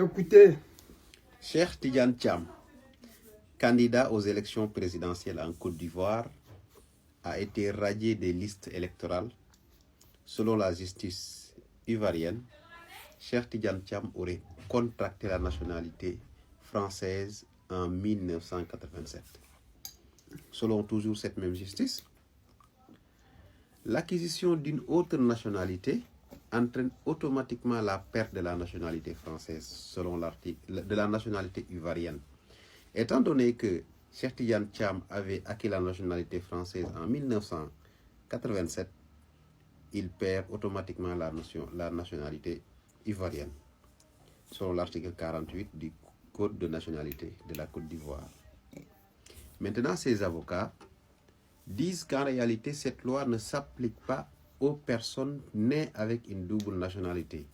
Écoutez. Cheikh Tidiane Thiam, candidat aux élections présidentielles en Côte d'Ivoire, a été radié des listes électorales. Selon la justice ivoirienne, Cheikh Tidiane Thiam aurait contracté la nationalité française en 1987. Selon toujours cette même justice, l'acquisition d'une autre nationalité entraîne automatiquement la perte de la nationalité française, selon l'article de la nationalité ivoirienne. Étant donné que Cheikh Tidiane Thiam avait acquis la nationalité française en 1987, il perd automatiquement la nationalité ivoirienne, selon l'article 48 du Code de nationalité de la Côte d'Ivoire. Maintenant, ces avocats disent qu'en réalité, cette loi ne s'applique pas aux personnes nées avec une double nationalité.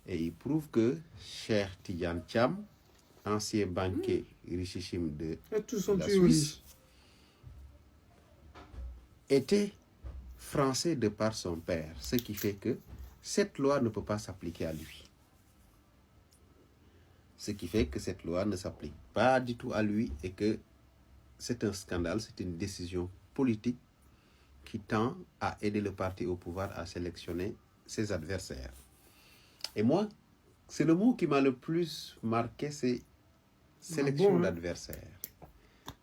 Et ils prouvent que Cheikh Tidiane Thiam, ancien banquier richissime de la Suisse, était français de par son père, ce qui fait que cette loi ne peut pas s'appliquer à lui. Ce qui fait que cette loi ne s'applique pas du tout à lui et que c'est un scandale, c'est une décision politique qui tend à aider le parti au pouvoir à sélectionner ses adversaires. Et moi, c'est le mot qui m'a le plus marqué, c'est sélection d'adversaires.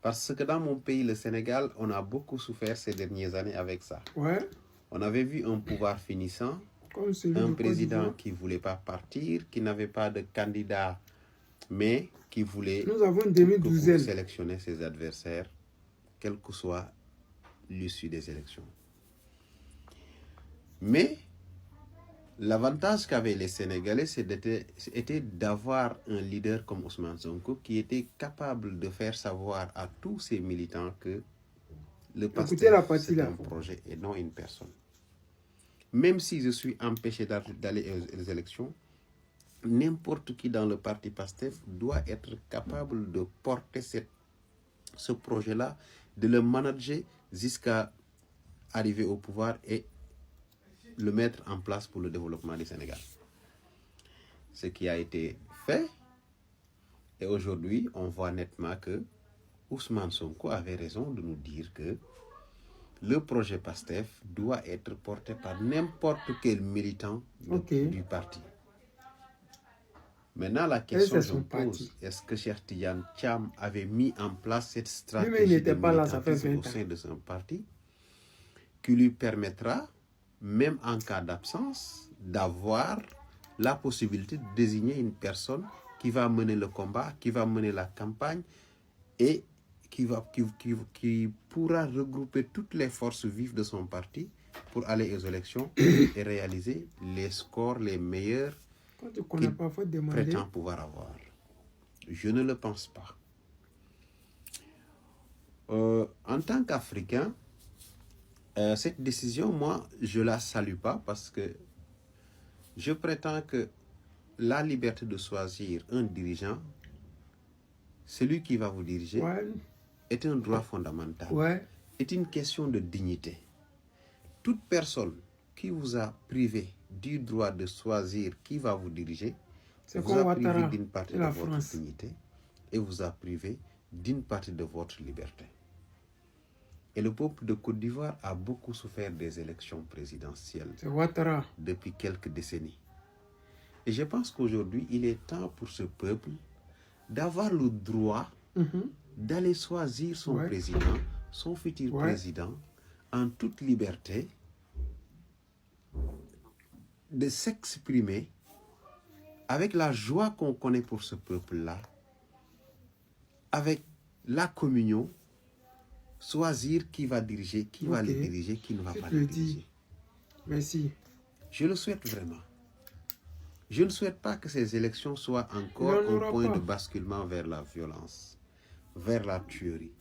Parce que dans mon pays, le Sénégal, on a beaucoup souffert ces dernières années avec ça. Ouais. On avait vu un pouvoir finissant, un président qui ne voulait pas partir, qui n'avait pas de candidat, mais qui voulait sélectionner ses adversaires, quelle que soit l'issue des élections. Mais l'avantage qu'avaient les Sénégalais, c'était d'avoir un leader comme Ousmane Sonko qui était capable de faire savoir à tous ses militants que le PASTEF, c'est un projet et non une personne. Même si je suis empêché d'aller aux élections, n'importe qui dans le parti PASTEF doit être capable de porter ce projet-là, de le manager jusqu'à arriver au pouvoir et le mettre en place pour le développement du Sénégal. Ce qui a été fait, et aujourd'hui, on voit nettement que Ousmane Sonko avait raison de nous dire que le projet PASTEF doit être porté par n'importe quel militant du parti. Maintenant, la question que je me pose, est-ce que Cheikh Tidiane Thiam avait mis en place cette stratégie de militantisme au sein de son parti qui lui permettra, même en cas d'absence, d'avoir la possibilité de désigner une personne qui va mener le combat, qui va mener la campagne et qui pourra regrouper toutes les forces vives de son parti pour aller aux élections et réaliser les scores les meilleurs qu'il prétend pouvoir avoir. Je ne le pense pas. En tant qu'Africain, cette décision, moi, je ne la salue pas parce que je prétends que la liberté de choisir un dirigeant, celui qui va vous diriger, est un droit fondamental, est une question de dignité. Toute personne qui vous a privé du droit de choisir qui va vous diriger, vous a privé d'une partie de votre dignité et vous a privé d'une partie de votre liberté. Et le peuple de Côte d'Ivoire a beaucoup souffert des élections présidentielles depuis quelques décennies. Et je pense qu'aujourd'hui, il est temps pour ce peuple d'avoir le droit d'aller choisir son président, son futur président, en toute liberté, de s'exprimer avec la joie qu'on connaît pour ce peuple-là, avec la communion, choisir qui va diriger, qui va le diriger, qui ne va pas le diriger. Merci. Je le souhaite vraiment. Je ne souhaite pas que ces élections soient encore un point de basculement vers la violence, vers la tuerie,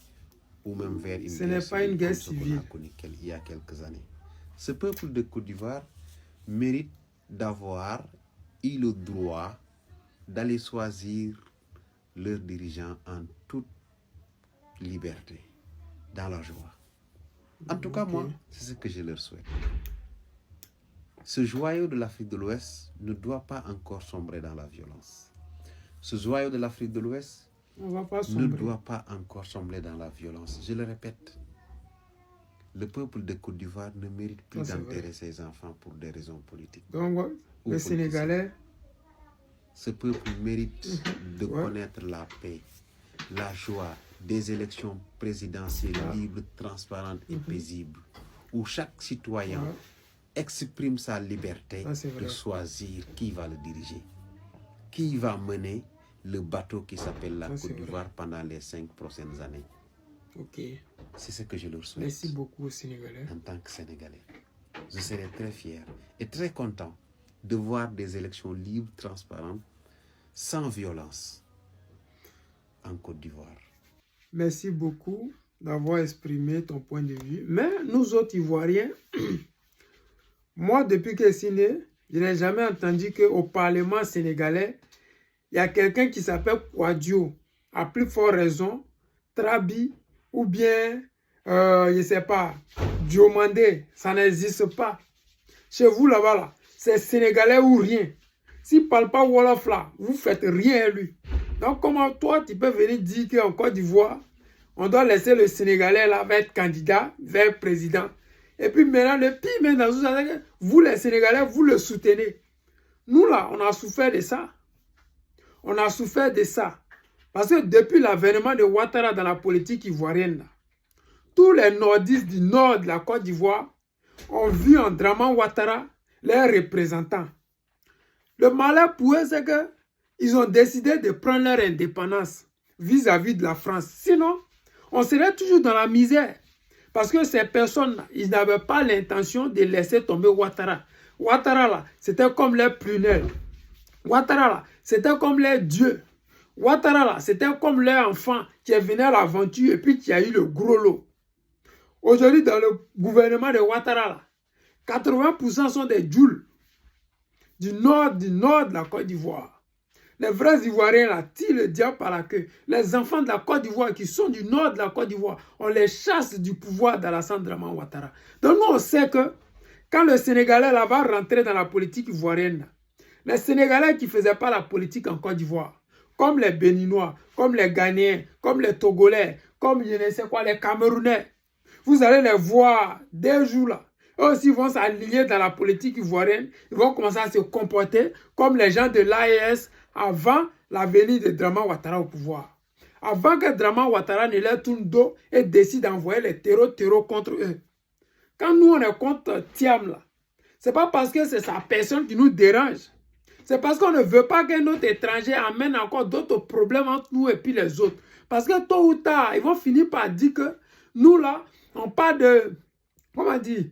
ou même vers une guerre civile qu'on a connue il y a quelques années. Ce peuple de Côte d'Ivoire mérite d'avoir eu le droit d'aller choisir leurs dirigeants en toute liberté, dans la joie. En tout cas, moi, c'est ce que je leur souhaite. Ce joyau de l'Afrique de l'Ouest ne doit pas encore sombrer dans la violence. ce joyau de l'Afrique de l'Ouest ne doit pas encore sombrer dans la violence. Je le répète, le peuple de Côte d'Ivoire ne mérite plus d'enterrer ses enfants pour des raisons politiques. Donc, le Sénégalais... Ce peuple mérite de connaître la paix, la joie des élections présidentielles libres, transparentes et paisibles, où chaque citoyen exprime sa liberté de choisir qui va le diriger, qui va mener le bateau qui s'appelle la Côte d'Ivoire pendant les 5 prochaines années. Ok. C'est ce que je leur souhaite. Merci beaucoup aux Sénégalais. En tant que Sénégalais, je serai très fier et très content de voir des élections libres, transparentes, sans violence en Côte d'Ivoire. Merci beaucoup d'avoir exprimé ton point de vue. Mais nous autres Ivoiriens, moi depuis que je suis né, je n'ai jamais entendu qu'au Parlement sénégalais, il y a quelqu'un qui s'appelle Kouadio, à plus forte raison, Trabi, ou bien, je ne sais pas, Diomandé, ça n'existe pas. Chez vous là-bas, là, c'est Sénégalais ou rien. S'il ne parle pas Wolof là, vous ne faites rien à lui. Donc comment toi, tu peux venir dire qu'en Côte d'Ivoire, on doit laisser le Sénégalais là être candidat vers président. Et puis maintenant, le pire même dans tout ça, c'est que vous les Sénégalais, vous le soutenez. Nous là, on a souffert de ça. On a souffert de ça. Parce que depuis l'avènement de Ouattara dans la politique ivoirienne, là, tous les nordistes du nord de la Côte d'Ivoire ont vu en Draman Ouattara leurs représentants. Le malheur pour eux, c'est qu'ils ont décidé de prendre leur indépendance vis-à-vis de la France. Sinon, on serait toujours dans la misère. Parce que ces personnes, ils n'avaient pas l'intention de laisser tomber Ouattara. Ouattara, là, c'était comme les prunelles. Ouattara, là, c'était comme les dieux. Ouattara, là, c'était comme les enfants qui est venu à l'aventure et puis qui a eu le gros lot. Aujourd'hui, dans le gouvernement de Ouattara, là, 80% sont des Djouls du nord de la Côte d'Ivoire. Les vrais Ivoiriens là tirent le diable par la queue. Les enfants de la Côte d'Ivoire qui sont du nord de la Côte d'Ivoire, on les chasse du pouvoir d'Alassane Draman Ouattara. Donc nous on sait que quand le Sénégalais là va rentrer dans la politique ivoirienne, les Sénégalais qui ne faisaient pas la politique en Côte d'Ivoire, comme les Béninois, comme les Ghanéens, comme les Togolais, comme je ne sais quoi, les Camerounais, vous allez les voir des jours là. Eux aussi vont s'aligner dans la politique ivoirienne. Ils vont commencer à se comporter comme les gens de l'AES avant la venue de Draman Ouattara au pouvoir. Avant que Draman Ouattara ne leur tourne dos et décide d'envoyer les terreaux contre eux. Quand nous on est contre Thiam là, c'est pas parce que c'est sa personne qui nous dérange. C'est parce qu'on ne veut pas que notre étranger amène encore d'autres problèmes entre nous et puis les autres. Parce que tôt ou tard, ils vont finir par dire que nous là, on parle de, comment dire,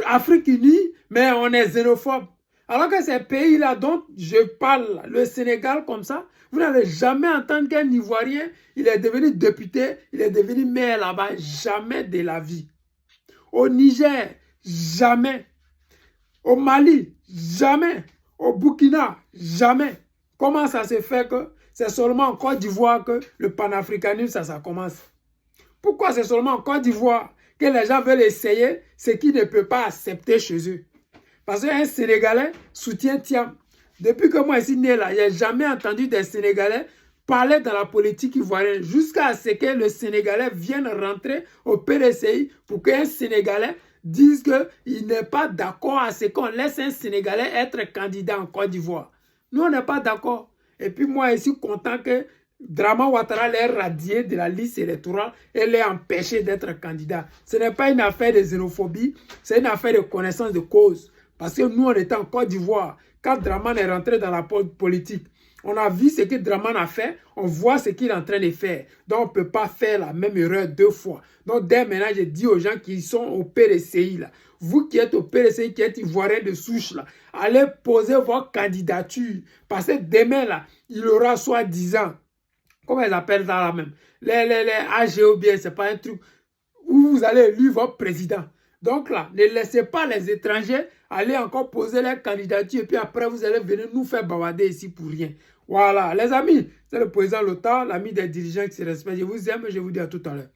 Afrique unie, mais on est xénophobe. Alors que ces pays-là dont je parle, le Sénégal comme ça, vous n'allez jamais entendre qu'un Ivoirien, il est devenu député, il est devenu maire là-bas, jamais de la vie. Au Niger, jamais. Au Mali, jamais. Au Burkina, jamais. Comment ça se fait que c'est seulement en Côte d'Ivoire que le panafricanisme, ça commence? Pourquoi c'est seulement en Côte d'Ivoire que les gens veulent essayer ce qu'ils ne peuvent pas accepter chez eux? Parce qu'un Sénégalais soutient Thiam. Depuis que moi, je suis né là, je n'ai jamais entendu des Sénégalais parler dans la politique ivoirienne jusqu'à ce que le Sénégalais vienne rentrer au PDCI pour qu'un Sénégalais dise qu'il n'est pas d'accord à ce qu'on laisse un Sénégalais être candidat en Côte d'Ivoire. Nous, on n'est pas d'accord. Et puis moi, je suis content que Draman Ouattara l'ait radié de la liste électorale et l'ait empêché d'être candidat. Ce n'est pas une affaire de xénophobie, c'est une affaire de connaissance de cause. Parce que nous, on était en Côte d'Ivoire. Quand Draman est rentré dans la politique, on a vu ce que Draman a fait, on voit ce qu'il est en train de faire. Donc, on ne peut pas faire la même erreur 2 fois. Donc, dès maintenant, je dis aux gens qui sont au PDCI, là, vous qui êtes au PDCI, qui êtes ivoirien de souche, là, allez poser votre candidature. Parce que demain, là, il aura soit 10 ans. Comment ils appellent ça là même? Les AGO bien, ce n'est pas un truc où vous allez élire votre président. Donc là, ne laissez pas les étrangers aller encore poser leur candidature et puis après vous allez venir nous faire bavarder ici pour rien. Voilà, les amis, c'est le président Lothar, l'ami des dirigeants qui se respectent. Je vous aime et je vous dis à tout à l'heure.